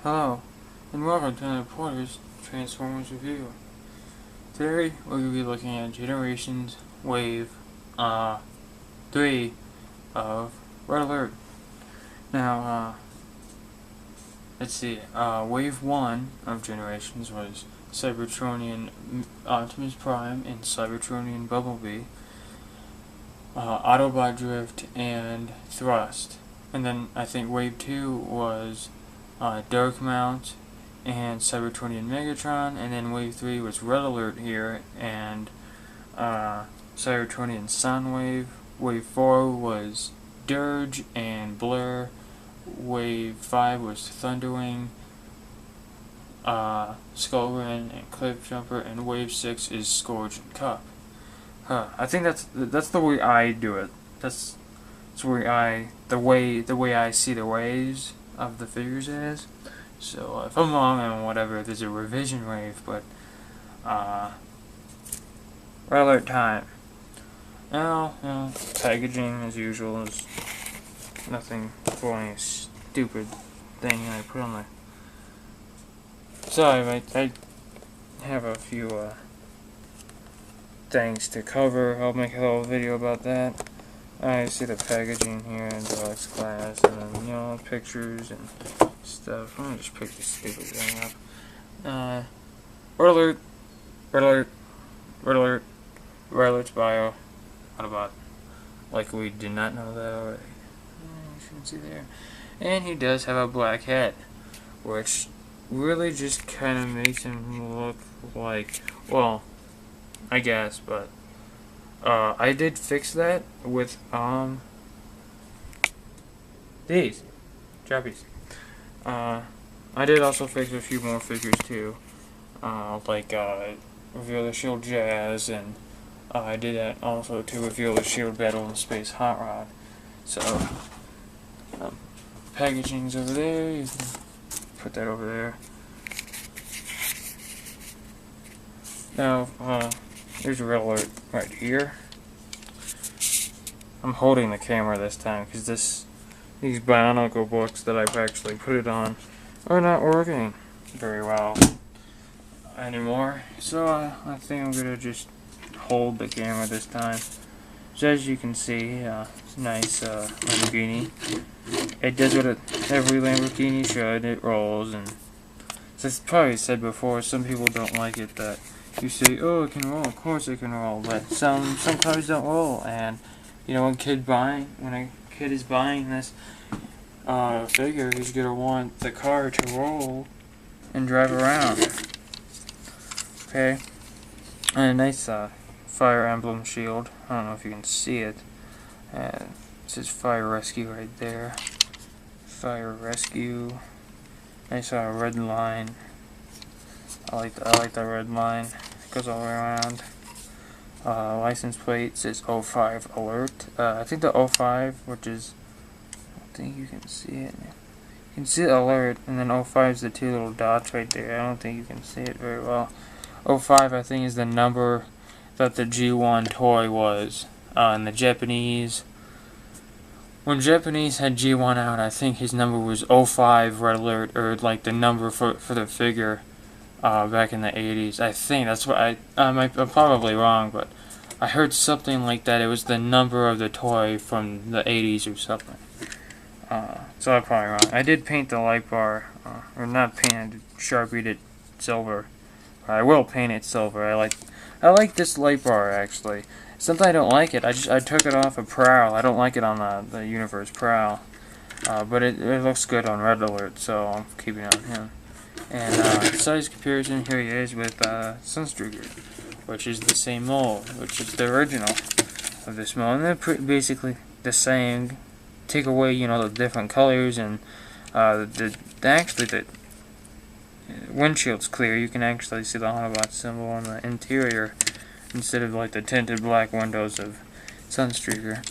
Hello, and welcome to the Porter's Transformers Review. Today, we're going to be looking at Generations Wave 3 of Red Alert. Now, let's see, Wave 1 of Generations was Cybertronian Optimus Prime and Cybertronian Bumblebee, Autobot Drift, and Thrust. And then I think Wave 2 was Dark Mount and Cybertronian Megatron, and then Wave 3 was Red Alert here and Cybertronian Soundwave. Wave 4 was Dirge and Blur. Wave 5 was Thunderwing, Skullgrin, and Cliffjumper, and Wave 6 is Scourge and Cup. I think that's the way I do it. That's the way I see the waves of the figures is. So if I'm wrong and whatever, there's a revision wave, but Red Alert time. Now, packaging as usual is nothing for any stupid thing I put on the. Sorry, I have a few things to cover. I'll make a little video about that. I see the packaging here in deluxe class, and then, pictures and stuff. I'm gonna just pick this stupid thing up. Red Alert, Red Alert, Red Alert, Red Alert's bio, Autobot. Like we did not know that already. You can see there. And he does have a black head, which really just kind of makes him look like, well, I guess, but I did fix that with these Juppies. I did also fix a few more figures too, like Reveal the Shield Jazz, and I did that also to Reveal the Shield Battle in Space Hot Rod. So packaging's over there. You can put that over there. Now, there's a Red Alert right here. I'm holding the camera this time because these Bionicle books that I've actually put it on are not working very well anymore. So I think I'm gonna just hold the camera this time. So as you can see, nice Lamborghini. It does what every Lamborghini should. It rolls, and as I probably said before, some people don't like it that you say, oh, it can roll. Of course it can roll, but some cars don't roll. And when a kid is buying this figure, he's gonna want the car to roll and drive around. Okay, and a nice Fire Emblem shield. I don't know if you can see it. It says Fire Rescue right there. Fire Rescue. Nice red line. I like the red line. It goes all the way around. License plate says 05 Alert. I think the 05, which is, I think you can see it. You can see Alert, and then 05 is the two little dots right there. I don't think you can see it very well. 05, I think, is the number that the G1 toy was in the Japanese. When Japanese had G1 out, I think his number was 05 Red Alert, or like the number for the figure back in the 80s. I think that's what I'm probably wrong, but I heard something like that. It was the number of the toy from the 80s or something. So I'm probably wrong. I did paint the light bar, or not paint, I Sharpied it silver. I will paint it silver. I like this light bar actually. Sometimes I don't like it. I took it off of Prowl. I don't like it on the Universe Prowl, but it looks good on Red Alert, so I'm keeping it on him. And size comparison, here he is with Sunstreaker, which is the same mold, which is the original of this mold. And they're basically the same. Take away, the different colors, and actually the windshield's clear. You can actually see the Autobot symbol on the interior instead of like the tinted black windows of Sunstreaker.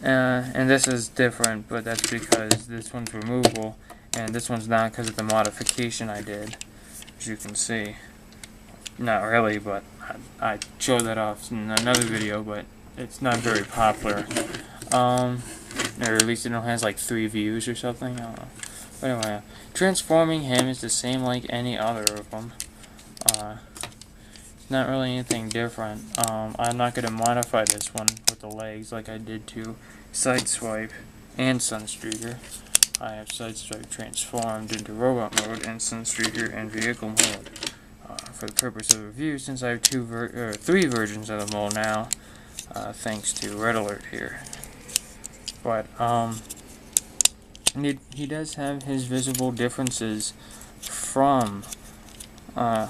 And this is different, but that's because this one's removable and this one's not, because of the modification I did, as you can see. Not really, but I showed that off in another video, but it's not very popular. Or at least it only has like 3 views or something. I don't know. But anyway, transforming him is the same like any other of them. Not really anything different. I'm not going to modify this one with the legs like I did to sideswipe and sunstreaker. I have sideswipe transformed into robot mode and sunstreaker in vehicle mode. For the purpose of review, since I have three versions of the mode now, thanks to Red Alert here. But he does have his visible differences from the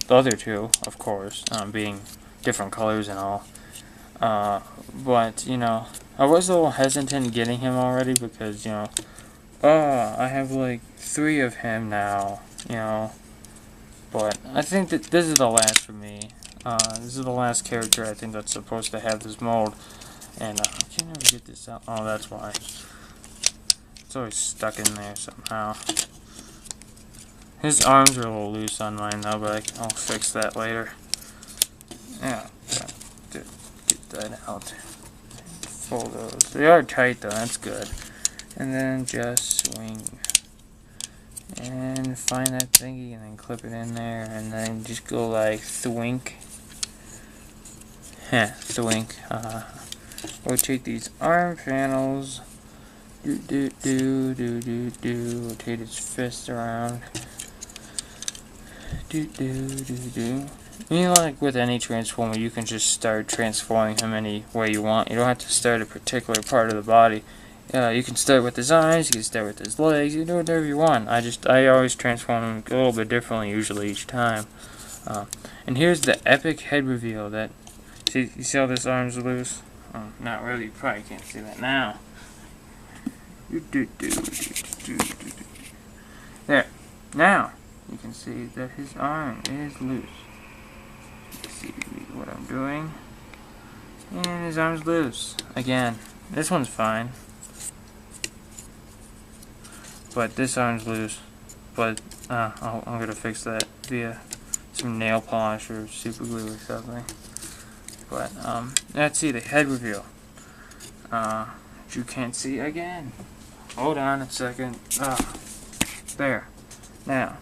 other two, of course, being different colors and all. But, you know, I was a little hesitant getting him already because, you know, I have like 3 of him now, you know. But I think that this is the last for me. This is the last character I think that's supposed to have this mold. And I can't ever get this out. Oh, that's why. It's always stuck in there somehow. His arms are a little loose on mine though, but I'll fix that later. Yeah, get that out. Pull those. They are tight though, that's good. And then just swing. And find that thingy and then clip it in there. And then just go like thwink. Thwink. Rotate these arm panels. Rotate his fist around. Like with any transformer, you can just start transforming him any way you want. You don't have to start a particular part of the body. You can start with his eyes, you can start with his legs, you can do whatever you want. I always transform him a little bit differently usually each time. And here's the epic head reveal that, you see how this arm's loose? Not really, you probably can't see that now. There. Now, you can see that his arm is loose. You can see what I'm doing. And his arm's loose. Again, this one's fine. But this arm's loose. But, I'm gonna fix that via some nail polish or super glue or something. But, let's see the head reveal. You can't see again. Hold on a second. There. Now,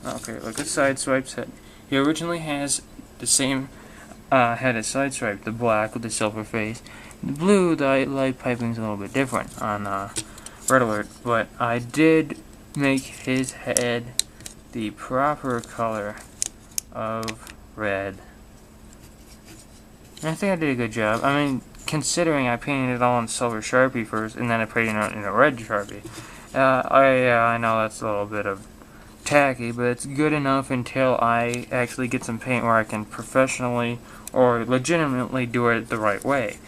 okay, look at Sideswipe's head. He originally has the same head as Sideswipe, the black with the silver face. The blue, the light piping's a little bit different on Red Alert, but I did make his head the proper color of red. And I think I did a good job. I mean, considering I painted it all in silver Sharpie first, and then I painted it in a red Sharpie. I know that's a little bit of tacky, but it's good enough until I actually get some paint where I can professionally or legitimately do it the right way.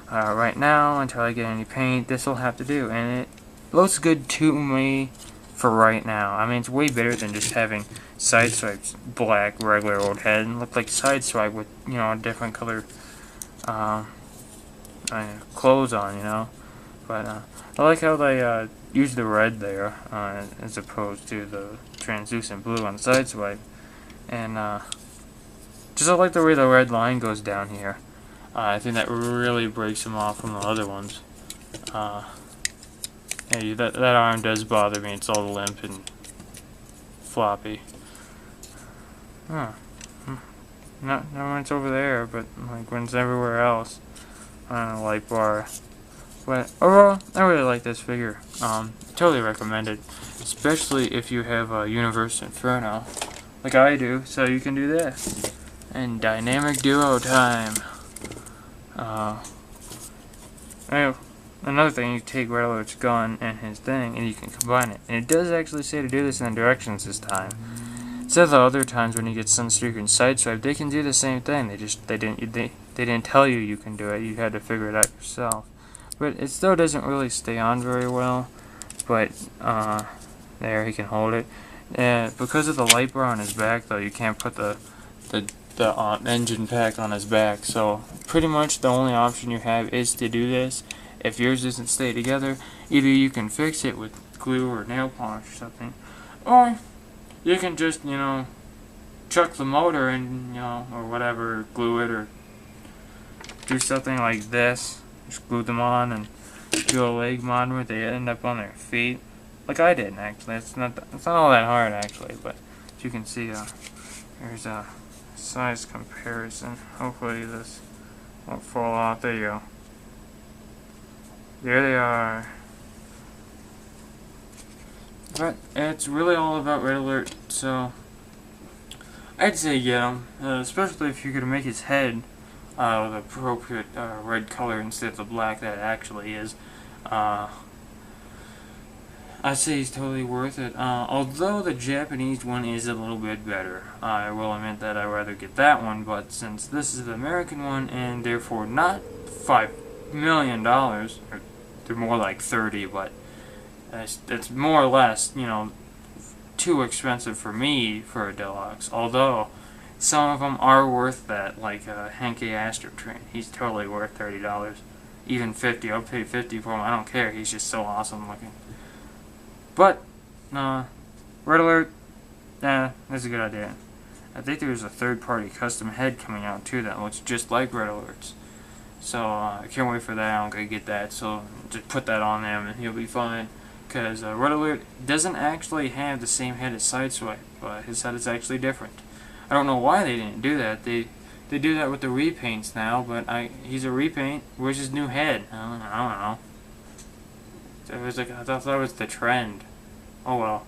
Right now, until I get any paint, this will have to do, and it looks good to me for right now. I mean, it's way better than just having Sideswipe's black, regular old head and look like Sideswipe with, you know, a different color clothes on, you know. But I like how they use the red there as opposed to the translucent blue on Sideswipe. And just I like the way the red line goes down here. I think that really breaks him off from the other ones. Hey, that arm does bother me. It's all limp and floppy. Not when it's over there, but like when it's everywhere else on a light bar. But overall, I really like this figure. Totally recommend it, especially if you have a Universe Inferno, like I do. So you can do this. And dynamic duo time. Another thing, you take Red Alert's gun and his thing, and you can combine it. And it does actually say to do this in the directions this time. Instead of the other times when you get Sunstreaker and Sideswipe, they can do the same thing. They didn't tell you you can do it. You had to figure it out yourself. But it still doesn't really stay on very well. But there, he can hold it. Because of the light bar on his back, though, you can't put the engine pack on his back. So pretty much the only option you have is to do this. If yours doesn't stay together, either you can fix it with glue or nail polish or something, or you can just, you know, chuck the motor and, you know, or whatever, glue it, or do something like this. Just glue them on and do a leg mod where they end up on their feet. like I did actually. It's not all that hard actually, but as you can see, there's a size comparison. Hopefully this won't fall off. There you go. There they are. But it's really all about Red Alert, so I'd say get him, especially if you're going to make his head the appropriate red color instead of the black that it actually is. I'd say he's totally worth it. Although the Japanese one is a little bit better. I will admit that I'd rather get that one, but since this is the American one and therefore not $5 million, or they're more like 30, but it's more or less, you know, too expensive for me for a deluxe. Although some of them are worth that, like Henke Astro Train. He's totally worth $30, even 50. I'll pay 50 for him. I don't care. He's just so awesome looking. But Red Alert, that's a good idea. I think there's a third-party custom head coming out too that looks just like Red Alert's. So I can't wait for that. I'm gonna get that. So just put that on them and he'll be fine. Because Red Alert doesn't actually have the same head as Sideswipe. His head is actually different. I don't know why they didn't do that. They do that with the repaints now, but he's a repaint. Where's his new head? I don't know. It was like, I thought that was the trend. Oh well.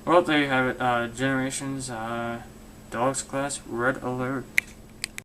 Well, there you have it. Generations, Deluxe Class, Red Alert.